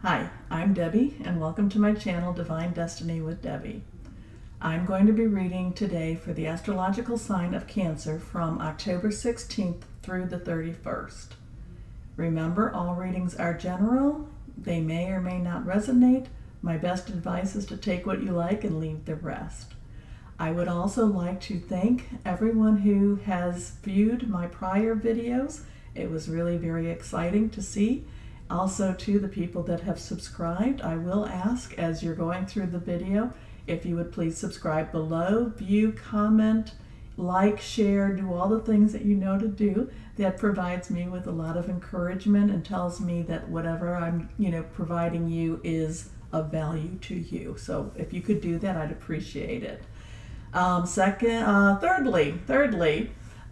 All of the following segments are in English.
Hi, I'm Debbie, and welcome to my channel, Divine Destiny with Debbie. I'm going to be reading today for the astrological sign of Cancer from October 16th through the 31st. Remember, all readings are general. They may or may not resonate. My best advice is to take what you like and leave the rest. I would also like to thank everyone who has viewed my prior videos. It was really very exciting to see. Also, to the people that have subscribed, I will ask as you're going through the video if you would please subscribe below, view, comment, like, share, do all the things that you know to do. That provides me with a lot of encouragement and tells me that whatever I'm providing you is of value to you. So if you could do that, I'd appreciate it. Thirdly,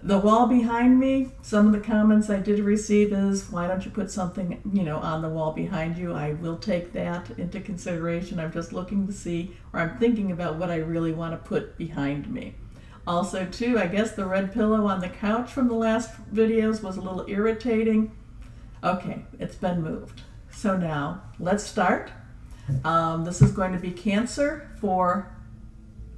the wall behind me, some of the comments I did receive is, why don't you put something, on the wall behind you? I will take that into consideration. I'm just looking to see, or I'm thinking about what I really want to put behind me. Also, too, I guess the red pillow on the couch from the last videos was a little irritating. Okay, it's been moved. So now, let's start. This is going to be Cancer for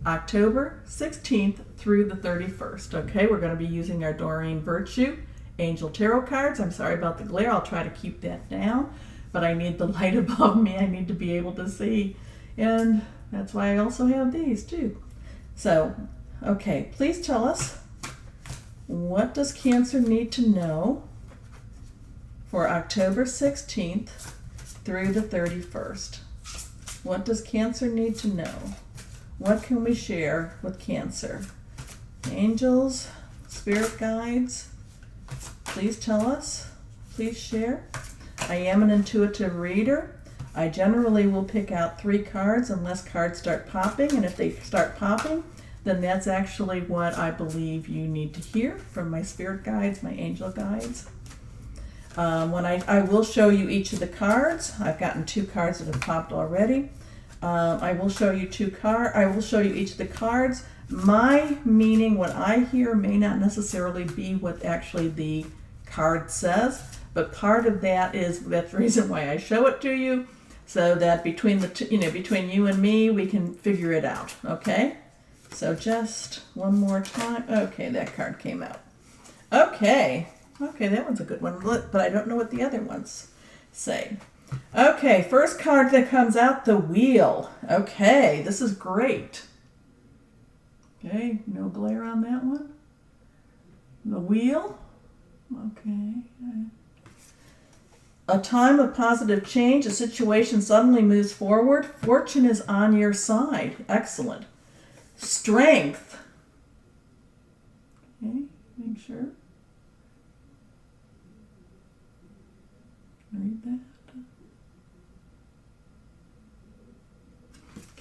October 16th through the 31st. Okay, we're going to be using our Doreen Virtue Angel Tarot cards. I'm sorry about the glare. I'll try to keep that down, but I need the light above me. I need to be able to see, and that's why I also have these too. So, okay, please tell us, what does Cancer need to know for October 16th through the 31st? What does Cancer need to know? What can we share with Cancer? Angels, spirit guides, please tell us. Please share. I am an intuitive reader. I generally will pick out 3 cards unless cards start popping, and if they start popping, then that's actually what I believe you need to hear from my spirit guides, my angel guides. I will show you each of the cards. I've gotten 2 cards that have popped already. I will show you each of the cards. My meaning, what I hear, may not necessarily be what actually the card says, but part of that is that's the reason why I show it to you, so that between between you and me, we can figure it out. Okay. So just one more time. Okay, that card came out. Okay, that one's a good one, but I don't know what the other ones say. Okay, first card that comes out, the Wheel. Okay, this is great. Okay, no glare on that one. The Wheel. Okay. A time of positive change. A situation suddenly moves forward. Fortune is on your side. Excellent. Strength. Okay, make sure. Read that.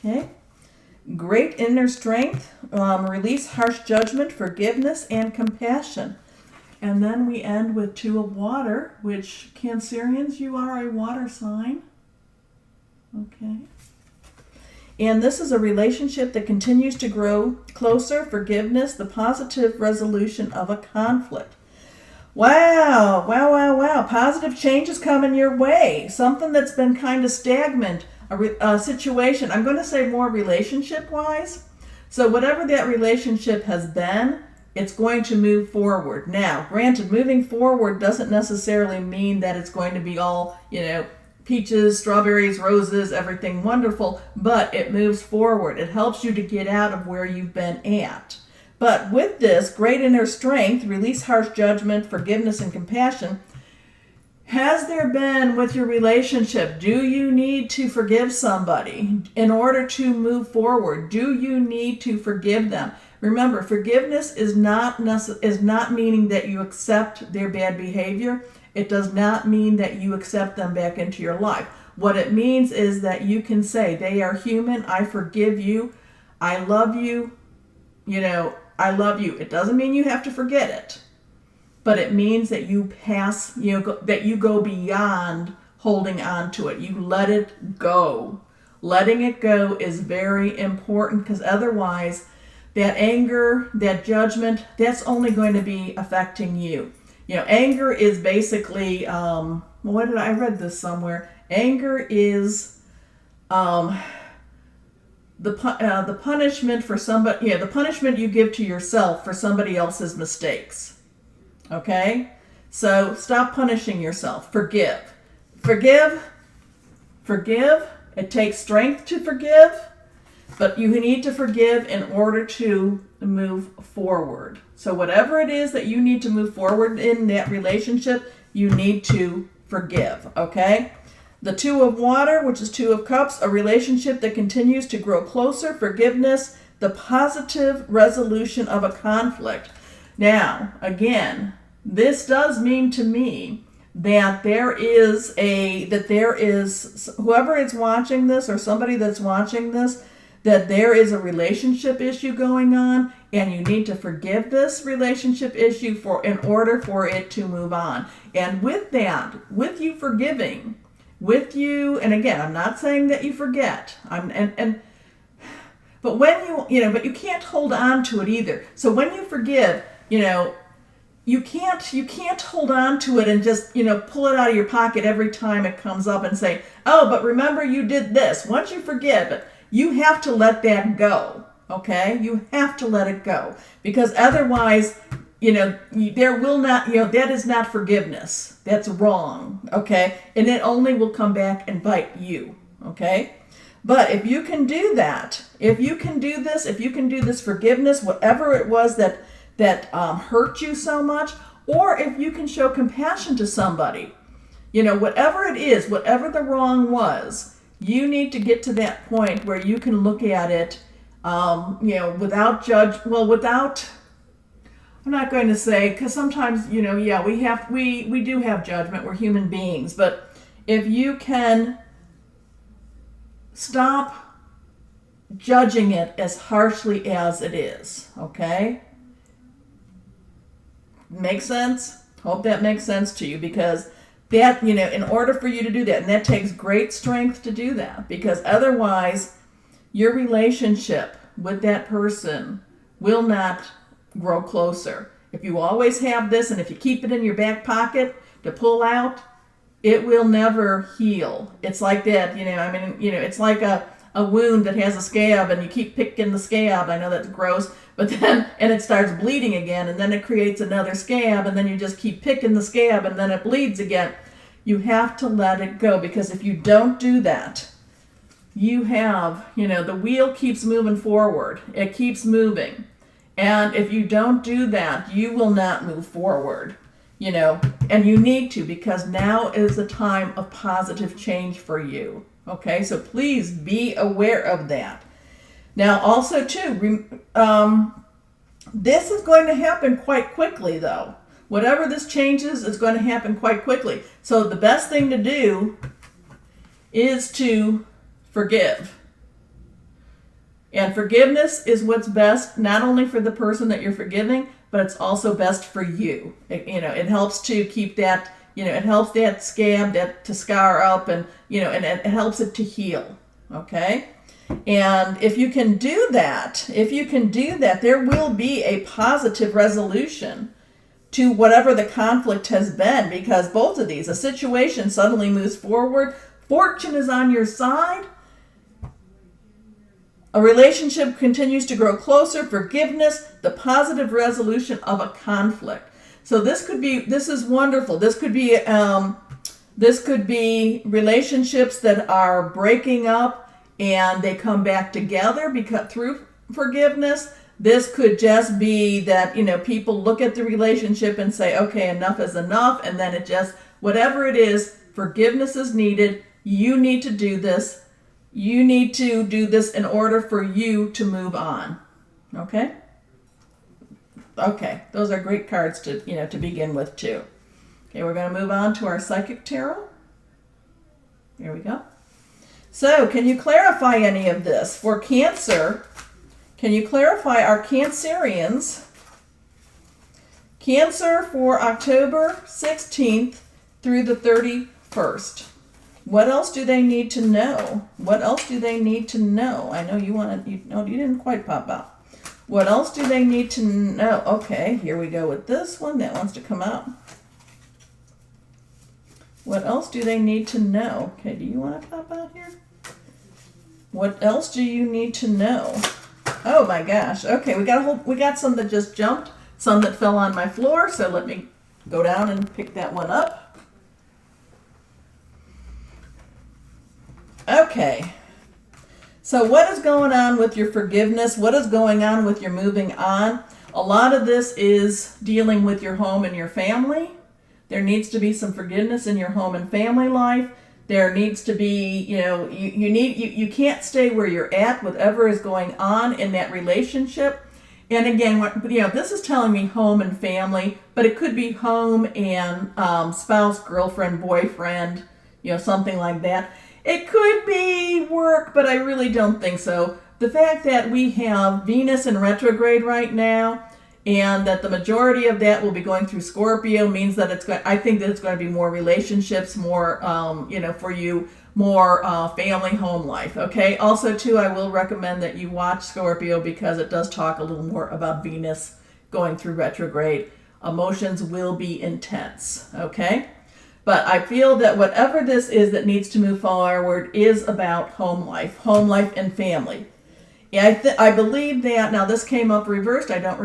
Okay. Great inner strength. Release harsh judgment, forgiveness, and compassion. And then we end with 2 of water, which, Cancerians, you are a water sign. Okay. And this is a relationship that continues to grow closer, forgiveness, the positive resolution of a conflict. Wow. Positive change is coming your way. Something that's been kind of stagnant, a situation, I'm going to say more relationship-wise. So whatever that relationship has been, it's going to move forward. Now, granted, moving forward doesn't necessarily mean that it's going to be all, peaches, strawberries, roses, everything wonderful, but it moves forward. It helps you to get out of where you've been at. But with this great inner strength, release harsh judgment, forgiveness, and compassion, has there been with your relationship, do you need to forgive somebody in order to move forward? Do you need to forgive them? Remember, forgiveness is not meaning that you accept their bad behavior. It does not mean that you accept them back into your life. What it means is that you can say, they are human, I forgive you, I love you, I love you. It doesn't mean you have to forget it, but it means that you pass, that you go beyond holding on to it. You let it go. Letting it go is very important, because otherwise that anger, that judgment, that's only going to be affecting you. Anger is basically I read this somewhere. Anger is the punishment for somebody. Yeah, the punishment you give to yourself for somebody else's mistakes. Okay, so stop punishing yourself. Forgive. It takes strength to forgive, but you need to forgive in order to move forward. So whatever it is that you need to move forward in that relationship, you need to forgive, okay? The Two of Water, which is Two of Cups, a relationship that continues to grow closer, forgiveness, the positive resolution of a conflict. Now, again, this does mean to me that there is whoever is watching this or somebody that's watching this, that there is a relationship issue going on, and you need to forgive this relationship issue in order for it to move on. And with that, with you forgiving, and again, I'm not saying that you forget. But when but you can't hold on to it either. So when you forgive, you can't hold on to it and just, pull it out of your pocket every time it comes up and say, oh, but remember you did this. Once you forgive it, you have to let that go, okay? You have to let it go, because otherwise, there will not, that is not forgiveness. That's wrong, okay? And it only will come back and bite you, okay? But if you can do that, if you can do this forgiveness, whatever it was that hurt you so much, or if you can show compassion to somebody, whatever it is, whatever the wrong was, you need to get to that point where you can look at it, without I'm not going to say, because sometimes, we do have judgment, we're human beings, but if you can stop judging it as harshly as it is, okay? Make sense? Hope that makes sense to you, because that, in order for you to do that, and that takes great strength to do that, because otherwise your relationship with that person will not grow closer. If you always have this, and if you keep it in your back pocket to pull out, it will never heal. It's like that, it's like a wound that has a scab, and you keep picking the scab. I know that's gross, but then, and it starts bleeding again, and then it creates another scab, and then you just keep picking the scab, and then it bleeds again. You have to let it go, because if you don't do that, you have, the wheel keeps moving forward. It keeps moving. And if you don't do that, you will not move forward, and you need to, because now is the time of positive change for you. Okay, so please be aware of that. Now, also, too, this is going to happen quite quickly, though. Whatever this changes is going to happen quite quickly. So the best thing to do is to forgive. And forgiveness is what's best, not only for the person that you're forgiving, but it's also best for you. It helps to keep that, it helps that scab to scar up, and, and it helps it to heal. Okay? And if you can do that, there will be a positive resolution to whatever the conflict has been, because both of these, a situation suddenly moves forward, fortune is on your side, a relationship continues to grow closer, forgiveness, the positive resolution of a conflict. So this is wonderful. This could be relationships that are breaking up and they come back together because through forgiveness. This could just be that, people look at the relationship and say, okay, enough is enough. And then whatever it is, forgiveness is needed. You need to do this. You need to do this in order for you to move on. Okay? Okay, those are great cards to begin with too. Okay, we're going to move on to our Psychic Tarot. Here we go. So, can you clarify any of this? For Cancer, can you clarify our Cancerians? Cancer for October 16th through the 31st. What else do they need to know? What else do they need to know? I know you didn't quite pop out. What else do they need to know? Okay, here we go with this one that wants to come out. What else do they need to know? Okay, do you want to pop out here? What else do you need to know? Oh my gosh. Okay, we got some that just jumped, some that fell on my floor, so let me go down and pick that one up. Okay. So what is going on with your forgiveness? What is going on with your moving on? A lot of this is dealing with your home and your family. There needs to be some forgiveness in your home and family life. There needs to be, you can't stay where you're at, whatever is going on in that relationship. And again, this is telling me home and family, but it could be home and spouse, girlfriend, boyfriend, something like that. It could be work, but I really don't think so. The fact that we have Venus in retrograde right now, and that the majority of that will be going through Scorpio means that I think that it's going to be more relationships, more, for you, more family home life. Okay. Also, too, I will recommend that you watch Scorpio because it does talk a little more about Venus going through retrograde. Emotions will be intense. Okay. But I feel that whatever this is that needs to move forward is about home life and family. Yeah, I believe that. Now this came up reversed. I don't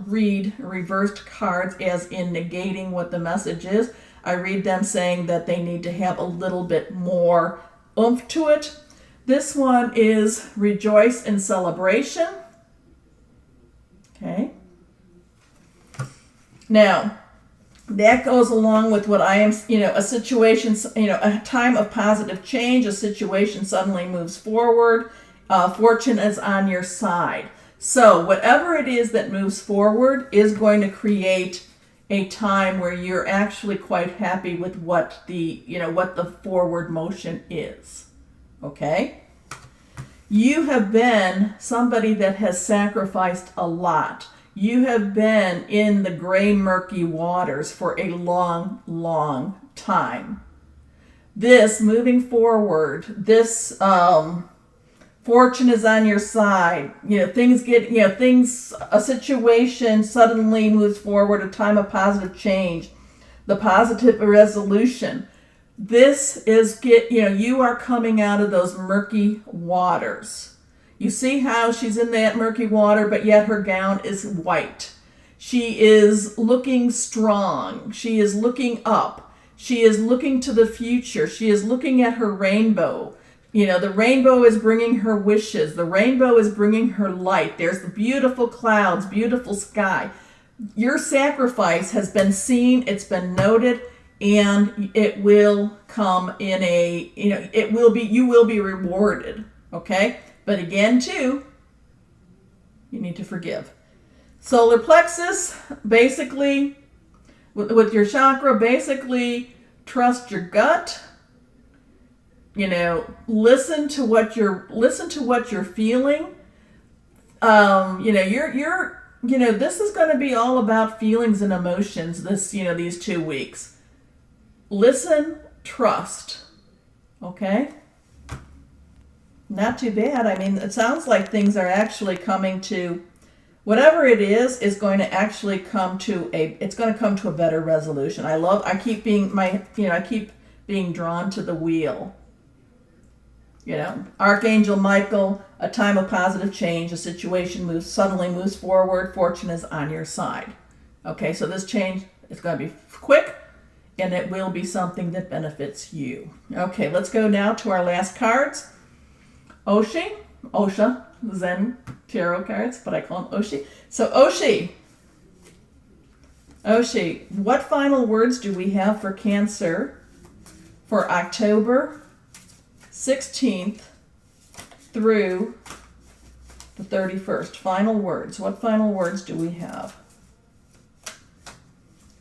read reversed cards as in negating what the message is. I read them saying that they need to have a little bit more oomph to it. This one is rejoice in celebration. Okay. Now, that goes along with what I am, a situation, a time of positive change, a situation suddenly moves forward, fortune is on your side. So whatever it is that moves forward is going to create a time where you're actually quite happy with what the forward motion is. Okay? You have been somebody that has sacrificed a lot. You have been in the gray, murky waters for a long, long time. This, moving forward, this fortune is on your side. A situation suddenly moves forward, a time of positive change, the positive resolution. This is, you are coming out of those murky waters. You see how she's in that murky water, but yet her gown is white. She is looking strong. She is looking up. She is looking to the future. She is looking at her rainbow. The rainbow is bringing her wishes. The rainbow is bringing her light. There's the beautiful clouds, beautiful sky. Your sacrifice has been seen. It's been noted, and it will come in you will be rewarded. Okay? But again, too, you need to forgive. Solar plexus, basically, with your chakra, basically trust your gut. Listen to what you're feeling. This is going to be all about feelings and emotions. These 2 weeks. Listen, trust. Okay. Not too bad. I mean, it sounds like things are actually coming to, whatever it is going to actually come to a better resolution. I keep being drawn to the wheel. Archangel Michael, a time of positive change, a situation suddenly moves forward, fortune is on your side. Okay, so this change is going to be quick, and it will be something that benefits you. Okay, let's go now to our last cards. Osha, Zen tarot cards, but I call them Oshi. So Oshi, what final words do we have for Cancer for October 16th through the 31st? Final words. What final words do we have?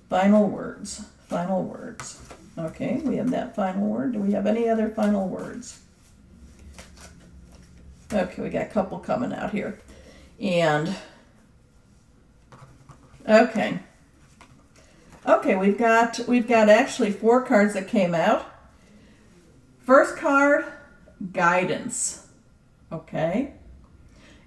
Final words. Okay, we have that final word. Do we have any other final words? Okay, we got a couple coming out here. And, okay, we've got actually 4 cards that came out. First card, guidance. Okay?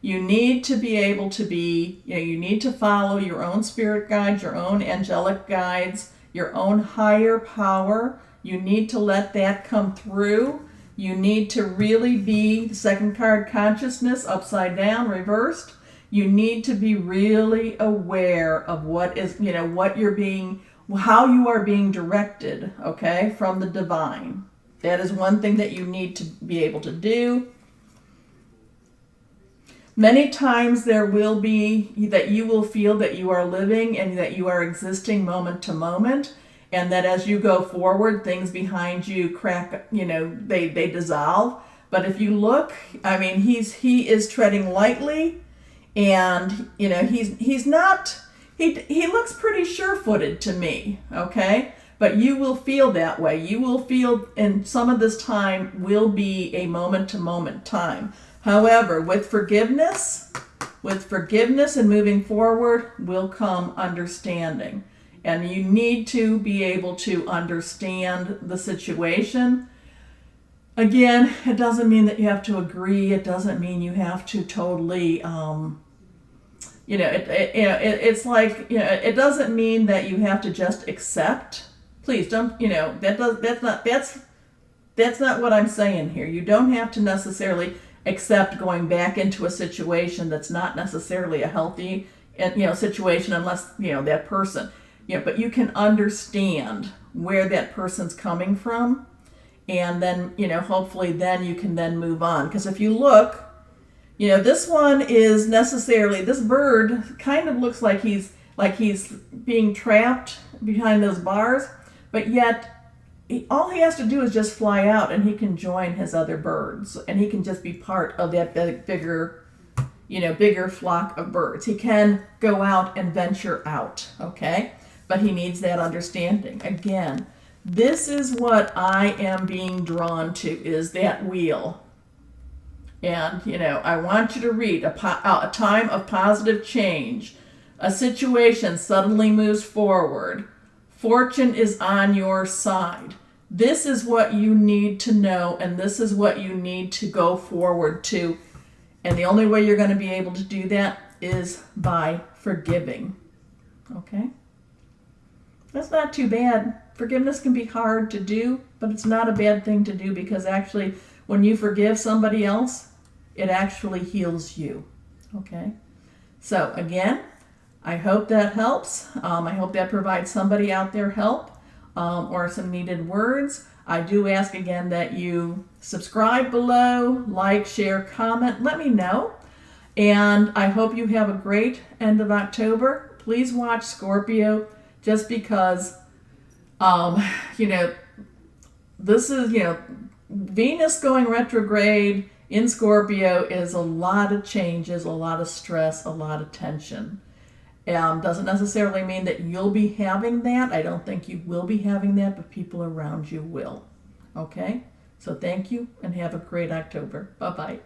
You need to be able to you need to follow your own spirit guides, your own angelic guides. your own higher power. You need to let that come through. You need to really be, the second card, consciousness, upside down, reversed. You need to be really aware of what is, what you're being, how you are being directed, okay, from the divine. That is one thing that you need to be able to do. Many times there will be that you will feel that you are living and that you are existing moment to moment, and that as you go forward, things behind you crack, they dissolve. But if you look, I mean, he is treading lightly, and he's not. He looks pretty sure-footed to me, okay? But you will feel that way. You will feel, and some of this time will be a moment-to-moment time. However, with forgiveness and moving forward will come understanding. And you need to be able to understand the situation. Again, it doesn't mean that you have to agree. It doesn't mean you have to totally, it's like, it doesn't mean that you have to just accept. Please don't, that's not what I'm saying here. You don't have to necessarily accept going back into a situation that's not necessarily a healthy, situation unless, that person, but you can understand where that person's coming from, and then, hopefully then you can then move on. Because if you look, this one is necessarily, this bird kind of looks like he's being trapped behind those bars, but yet all he has to do is just fly out, and he can join his other birds, and he can just be part of that bigger flock of birds. He can go out and venture out, okay? But he needs that understanding. Again, this is what I am being drawn to, is that wheel. And, I want you to read a time of positive change. A situation suddenly moves forward. Fortune is on your side. This is what you need to know, and this is what you need to go forward to. And the only way you're going to be able to do that is by forgiving. Okay? That's not too bad. Forgiveness can be hard to do, but it's not a bad thing to do, because actually when you forgive somebody else, it actually heals you. Okay? So again, I hope that helps. I hope that provides somebody out there help. Or some needed words. I do ask again that you subscribe below, like, share, comment, let me know. And I hope you have a great end of October. Please watch Scorpio, just because, this is, Venus going retrograde in Scorpio is a lot of changes, a lot of stress, a lot of tension. Doesn't necessarily mean that you'll be having that. I don't think you will be having that, but people around you will. Okay? So thank you, and have a great October. Bye-bye.